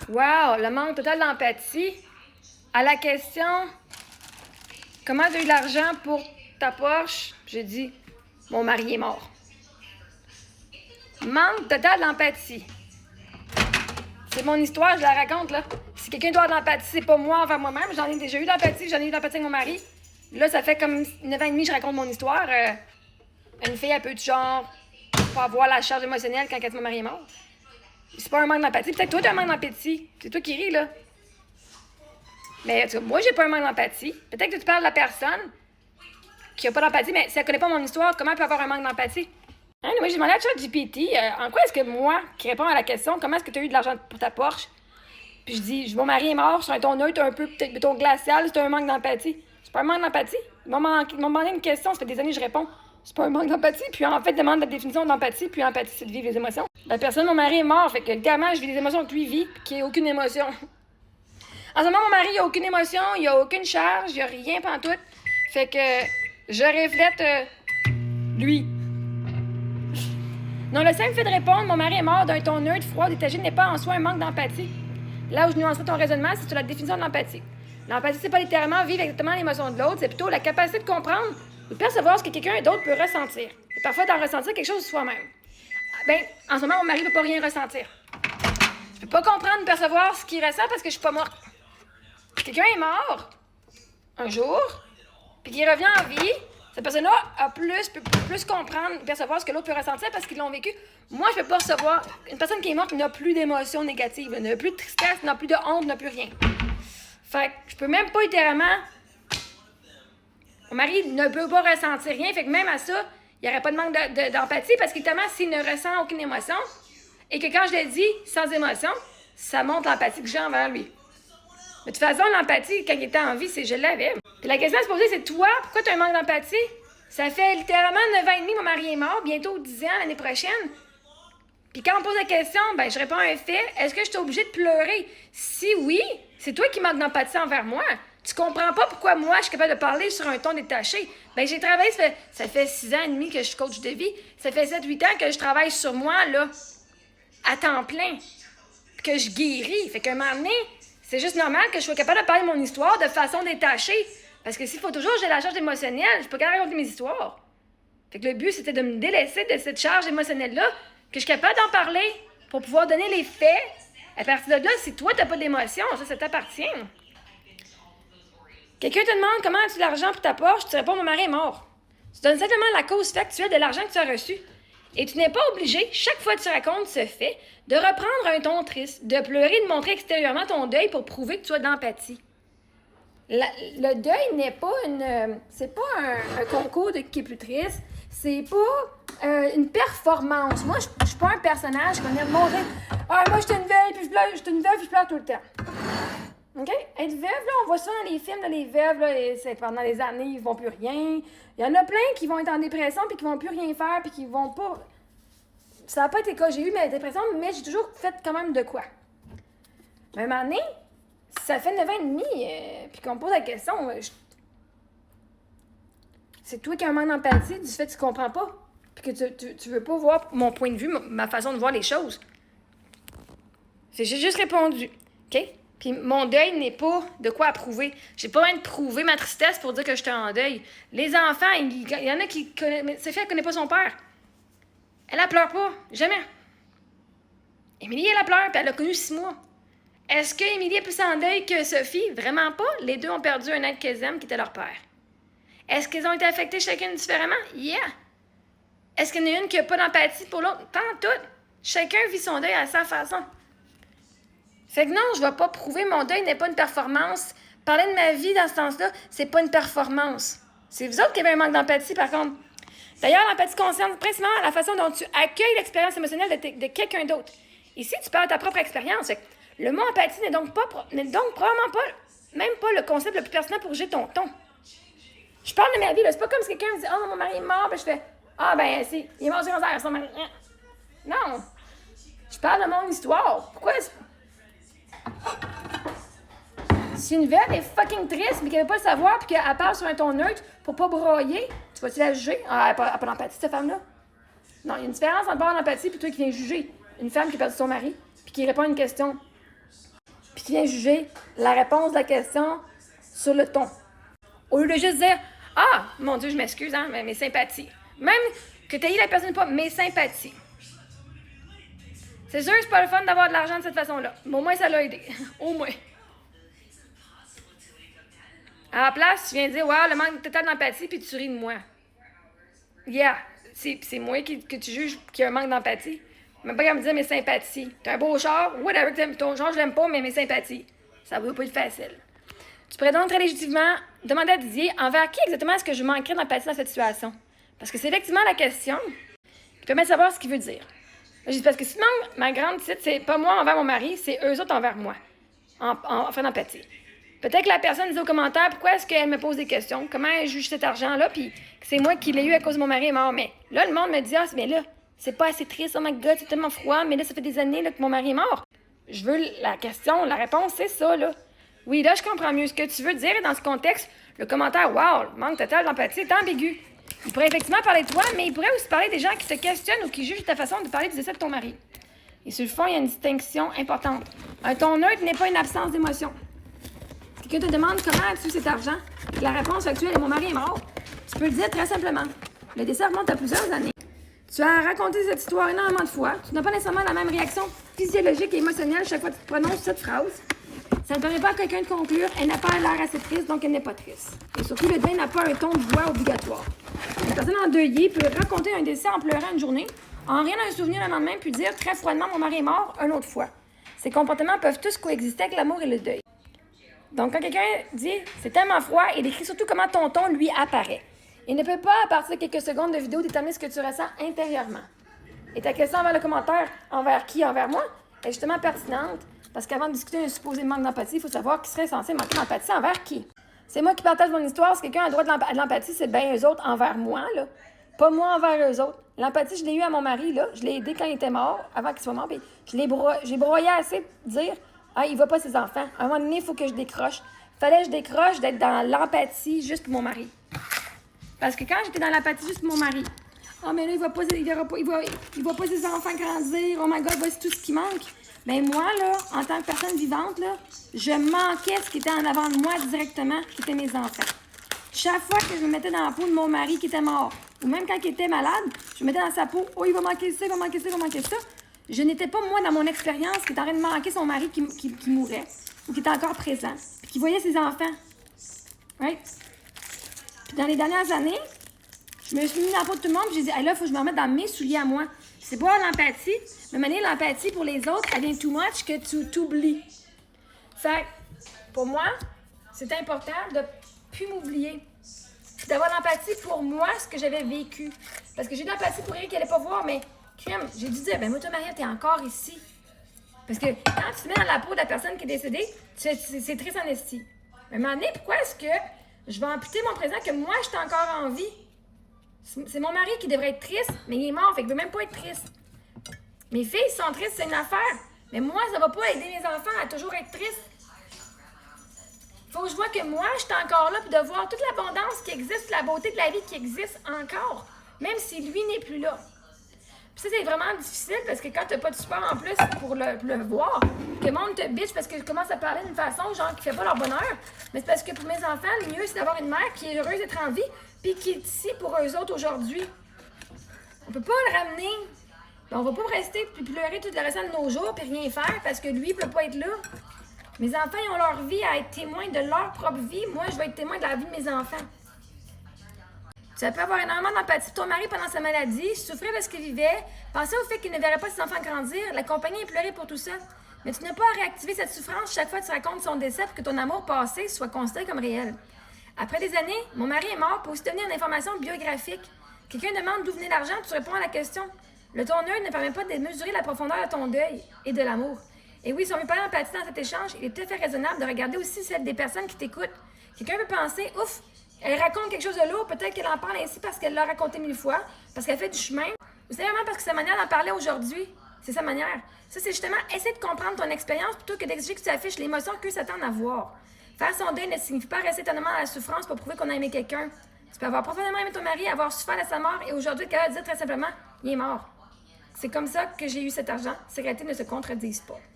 Wow, le manque total d'empathie. À la question « Comment tu as eu de l'argent pour ta Porsche? » J'ai dit « Mon mari est mort. » Manque total d'empathie. C'est mon histoire, je la raconte, là. Si quelqu'un doit avoir de l'empathie, c'est pas moi envers moi-même. J'en ai déjà eu d'empathie, j'en ai eu d'empathie avec mon mari. Là, ça fait comme 9 ans et demi que je raconte mon histoire. Une fille un peu du genre, pas avoir la charge émotionnelle quand mon mari est mort. C'est pas un manque d'empathie. Peut-être toi, tu as un manque d'empathie. C'est toi qui ris, là. Mais moi, j'ai pas un manque d'empathie. Peut-être que tu parles de la personne qui a pas d'empathie, mais si elle connaît pas mon histoire, comment elle peut avoir un manque d'empathie? Hein, moi, j'ai demandé à ChatGPT, en quoi est-ce que moi, qui réponds à la question, comment est-ce que tu as eu de l'argent pour ta Porsche? Puis je dis, mon mari est mort sur un ton neutre, un peu, peut-être, ton glacial, c'est un manque d'empathie. C'est pas un manque d'empathie. Ils m'ont demandé une question, ça fait des années que je réponds. C'est pas un manque d'empathie. Puis en fait, demande la définition d'empathie, puis empathie, c'est de vivre les émotions. La personne, mon mari est mort, fait que littéralement, je vis les émotions que lui vit, puis qu'il n'y ait aucune émotion. En ce moment, mon mari, il n'y a aucune émotion, il n'y a aucune charge, il n'y a rien pantoute. Fait que je reflète lui. Non, le simple fait de répondre, mon mari est mort d'un ton neutre, froid, détaché, n'est pas en soi un manque d'empathie. Là où je nuancerai ton raisonnement, c'est sur la définition de l'empathie. L'empathie, c'est pas littéralement vivre exactement l'émotion de l'autre, c'est plutôt la capacité de comprendre ou de percevoir ce que quelqu'un d'autre peut ressentir. Et parfois d'en ressentir quelque chose de soi-même. Ben, en ce moment, mon mari ne peut pas rien ressentir. Je peux pas comprendre, percevoir ce qu'il ressent parce que je suis pas morte. Quelqu'un est mort un jour, puis qu'il revient en vie, cette personne-là peut plus comprendre, percevoir ce que l'autre peut ressentir parce qu'ils l'ont vécu. Moi, je peux pas recevoir. Une personne qui est morte n'a plus d'émotions négatives, n'a plus de tristesse, n'a plus de honte, n'a plus rien. Fait que je peux même pas littéralement. Mon mari ne peut pas ressentir rien, fait que même à ça, il n'y aurait pas de manque d'empathie parce qu'évidemment, s'il ne ressent aucune émotion et que quand je le dis sans émotion, ça montre l'empathie que j'ai envers lui. Mais de toute façon, l'empathie, quand il était en vie, c'est je l'avais. Puis la question à se poser, c'est toi, pourquoi tu as un manque d'empathie? Ça fait littéralement 9 ans et demi, mon mari est mort, bientôt 10 ans l'année prochaine. Puis quand on pose la question, ben je réponds à un fait. Est-ce que je suis obligée de pleurer? Si oui, c'est toi qui manques d'empathie envers moi. Tu comprends pas pourquoi moi, je suis capable de parler sur un ton détaché. Ben j'ai travaillé, ça fait 6 ans et demi que je suis coach de vie. Ça fait 7-8 ans que je travaille sur moi, là, à temps plein. Que je guéris. Fait qu'à un moment donné, c'est juste normal que je sois capable de parler de mon histoire de façon détachée. Parce que s'il faut toujours que j'ai la charge émotionnelle, je peux pas raconter mes histoires. Fait que le but, c'était de me délaisser de cette charge émotionnelle-là, que je suis capable d'en parler pour pouvoir donner les faits. À partir de là, si toi, t'as pas d'émotion, ça t'appartient. Quelqu'un te demande comment as-tu de l'argent pour ta Porsche, tu réponds, mon mari est mort. Tu donnes simplement la cause factuelle de l'argent que tu as reçu. Et tu n'es pas obligé, chaque fois que tu racontes ce fait, de reprendre un ton triste, de pleurer, de montrer extérieurement ton deuil pour prouver que tu as de l'empathie. Le deuil n'est pas c'est pas un concours de qui est plus triste. C'est pas une performance. Moi, je suis pas un personnage qui va venir me montrer « Ah, moi, j'étais une veuve, puis je pleure tout le temps. » OK? Être veuve, là, on voit ça dans les films, là, les veuves, là, c'est pendant les années, ils vont plus rien. Il y en a plein qui vont être en dépression, puis qui vont plus rien faire, puis qui vont pas... Ça n'a pas été le cas. J'ai eu ma dépression, mais j'ai toujours fait quand même de quoi. Mais à un moment donné, ça fait 9 ans et demi, puis qu'on me pose la question, c'est toi qui as un manque d'empathie du fait que tu comprends pas, puis que tu veux pas voir mon point de vue, ma façon de voir les choses. J'ai juste répondu, OK? Puis mon deuil n'est pas de quoi approuver. J'ai pas besoin de prouver ma tristesse pour dire que j'étais en deuil. Les enfants, il y en a qui connaissent... Sophie, elle connaît pas son père. Elle pleure pas, jamais. Émilie, elle pleure, puis elle a connu 6 mois. Est-ce que Émilie est plus en deuil que Sophie? Vraiment pas. Les deux ont perdu un être qu'elles aiment, qui était leur père. Est-ce qu'elles ont été affectées chacune différemment? Yeah! Est-ce qu'il y en a une qui n'a pas d'empathie pour l'autre? Pas en tout. Chacun vit son deuil à sa façon. Fait que non, je ne vais pas prouver mon deuil n'est pas une performance. Parler de ma vie dans ce sens-là, c'est pas une performance. C'est vous autres qui avez un manque d'empathie, par contre. D'ailleurs, l'empathie concerne principalement la façon dont tu accueilles l'expérience émotionnelle de quelqu'un d'autre. Ici, tu parles de ta propre expérience. Le mot empathie n'est donc probablement pas, même pas le concept le plus pertinent pour juger ton ton. Je parle de ma vie, là. C'est pas comme si quelqu'un me dit « Oh, mon mari est mort », ben je fais « Ah, ben, si, il est mort du cancer, son mari. » Non. Je parle de mon histoire. Pourquoi si une veuve est fucking triste, mais qu'elle veut pas le savoir, puis qu'elle parle sur un ton neutre pour pas broyer, tu vas-tu la juger? Ah, elle n'a pas d'empathie, cette femme-là. Non, il y a une différence entre avoir d'empathie et toi qui viens juger une femme qui a perdu son mari, puis qui répond à une question puis tu viens juger la réponse de la question sur le ton. Au lieu de juste dire « Ah, mon Dieu, je m'excuse, hein, mais mes sympathies. » Même que tu aies la personne ou pas, mes sympathies. C'est sûr que c'est pas le fun d'avoir de l'argent de cette façon-là. Mais au moins, ça l'a aidé. Au moins. À la place, tu viens dire « Wow, le manque total d'empathie », puis tu ris de moi. Yeah, c'est moi que tu juges qu'il y a un manque d'empathie. Même pas qu'à me dire mes sympathies. T'as un beau char, whatever, ton char, je l'aime pas, mais mes sympathies. Ça va pas être facile. Tu pourrais donc très légitimement demander à Didier envers qui exactement est-ce que je manquerais d'empathie dans cette situation. Parce que c'est effectivement la question qui permet de savoir ce qu'il veut dire. Je dis parce que sinon, ma grande titre, c'est pas moi envers mon mari, c'est eux autres envers moi. En fait d'empathie. Peut-être que la personne dit aux commentaires pourquoi est-ce qu'elle me pose des questions, comment elle juge cet argent-là, puis que c'est moi qui l'ai eu à cause de mon mari est mort. Mais là, le monde me dit, ah, mais là, c'est pas assez triste, oh my god, c'est tellement froid, mais là, ça fait des années là, que mon mari est mort. Je veux la question, la réponse, c'est ça, là. Oui, là, je comprends mieux ce que tu veux dire, et dans ce contexte, le commentaire, wow, le manque total d'empathie est ambigu. Il pourrait effectivement parler de toi, mais il pourrait aussi parler des gens qui te questionnent ou qui jugent ta façon de parler du décès de ton mari. Et sur le fond, il y a une distinction importante. Un ton neutre n'est pas une absence d'émotion. Si quelqu'un te demande comment as-tu cet argent, la réponse factuelle est mon mari est mort, tu peux le dire très simplement. Le décès remonte à plusieurs années. Tu as raconté cette histoire énormément de fois. Tu n'as pas nécessairement la même réaction physiologique et émotionnelle chaque fois que tu prononces cette phrase. Ça ne permet pas à quelqu'un de conclure « Elle n'a pas l'air assez triste, donc elle n'est pas triste ». Et surtout, le deuil n'a pas un ton de voix obligatoire. Une personne endeuillée peut raconter un décès en pleurant une journée, en rien d'un souvenir le lendemain, puis dire très froidement « Mon mari est mort » une autre fois. Ces comportements peuvent tous coexister avec l'amour et le deuil. Donc, quand quelqu'un dit « C'est tellement froid », il décrit surtout comment ton ton lui apparaît. Il ne peut pas, à partir de quelques secondes de vidéo, déterminer ce que tu ressens intérieurement. Et ta question envers le commentaire « Envers qui? Envers moi? » est justement pertinente. Parce qu'avant de discuter d'un supposé manque d'empathie, il faut savoir qui serait censé manquer d'empathie envers qui. C'est moi qui partage mon histoire. Si quelqu'un a le droit de l'empathie, c'est bien eux autres envers moi, là. Pas moi envers eux autres. L'empathie, je l'ai eue à mon mari, là. Je l'ai aidé quand il était mort, avant qu'il soit mort. Puis j'ai broyé assez pour dire « Ah, il voit pas ses enfants. À un moment donné, il faut que je décroche. » Fallait que je décroche d'être dans l'empathie juste pour mon mari. Parce que quand j'étais dans l'empathie juste pour mon mari, « Ah, mais là, il voit pas ses enfants grandir. Oh my God, voici tout ce qui manque. » Ben moi, là, en tant que personne vivante, là, je manquais ce qui était en avant de moi directement, qui étaient mes enfants. Chaque fois que je me mettais dans la peau de mon mari qui était mort, ou même quand il était malade, je me mettais dans sa peau, « Oh, il va manquer ça, il va manquer ça, il va manquer ça. » Je n'étais pas, moi, dans mon expérience, qui était en train de manquer son mari qui mourait, ou qui était encore présent, puis qui voyait ses enfants. Right? Puis dans les dernières années, je me suis mis dans la peau de tout le monde, puis j'ai dit, hey, là, il faut que je me remette dans mes souliers à moi. C'est pas l'empathie, mais maintenant, l'empathie pour les autres, elle vient too much que tu t'oublies. Fait pour moi, c'est important de ne plus m'oublier. D'avoir l'empathie pour moi, ce que j'avais vécu. Parce que j'ai de l'empathie pour elle qui n'allait pas voir, mais crème, j'ai dû dire, ben moi, toi, Maria, t'es encore ici. Parce que quand tu te mets dans la peau de la personne qui est décédée, c'est triste en esti. Mais à un moment donné, pourquoi est-ce que je vais amputer mon présent que moi, je suis encore en vie? C'est mon mari qui devrait être triste, mais il est mort, fait qu'il veut même pas être triste. Mes filles sont tristes, c'est une affaire. Mais moi, ça va pas aider mes enfants à toujours être tristes. Faut que je vois que moi, je suis encore là, puis de voir toute l'abondance qui existe, la beauté de la vie qui existe encore, même si lui n'est plus là. Puis ça, c'est vraiment difficile, parce que quand t'as pas de support en plus pour le voir, que le monde te bitch parce que je commence à parler d'une façon, genre, qui fait pas leur bonheur. Mais c'est parce que pour mes enfants, le mieux, c'est d'avoir une mère qui est heureuse d'être en vie, puis qui est ici pour eux autres aujourd'hui. On peut pas le ramener. On va pas rester puis pleurer tout le restant de nos jours puis rien faire parce que lui, il peut pas être là. Mes enfants, ils ont leur vie à être témoins de leur propre vie. Moi, je vais être témoin de la vie de mes enfants. Tu peux avoir énormément d'empathie pour ton mari pendant sa maladie, souffrir de ce qu'il vivait, penser au fait qu'il ne verrait pas ses enfants grandir, l'accompagner et pleurer pour tout ça. Mais tu n'as pas à réactiver cette souffrance chaque fois que tu racontes son décès pour que ton amour passé soit considéré comme réel. Après des années, mon mari est mort pour aussi devenir une information biographique. Quelqu'un demande d'où venait l'argent, tu réponds à la question. Le ton neutre ne permet pas de mesurer la profondeur de ton deuil et de l'amour. Et oui, si on veut parler d'empathie dans cet échange, il est tout à fait raisonnable de regarder aussi celle des personnes qui t'écoutent. Quelqu'un peut penser, ouf, elle raconte quelque chose de lourd, peut-être qu'elle en parle ainsi parce qu'elle l'a raconté 1000 fois, parce qu'elle fait du chemin, ou c'est vraiment parce que sa manière d'en parler aujourd'hui, c'est sa manière. Ça, c'est justement essayer de comprendre ton expérience plutôt que d'exiger que tu affiches l'émotion qu'eux s'attendent à voir. Faire son deuil ne signifie pas rester éternellement à la souffrance pour prouver qu'on a aimé quelqu'un. Tu peux avoir profondément aimé ton mari, avoir souffert de sa mort et aujourd'hui, qu'elle va dire très simplement, il est mort. C'est comme ça que j'ai eu cet argent. Ces réalités ne se contredisent pas.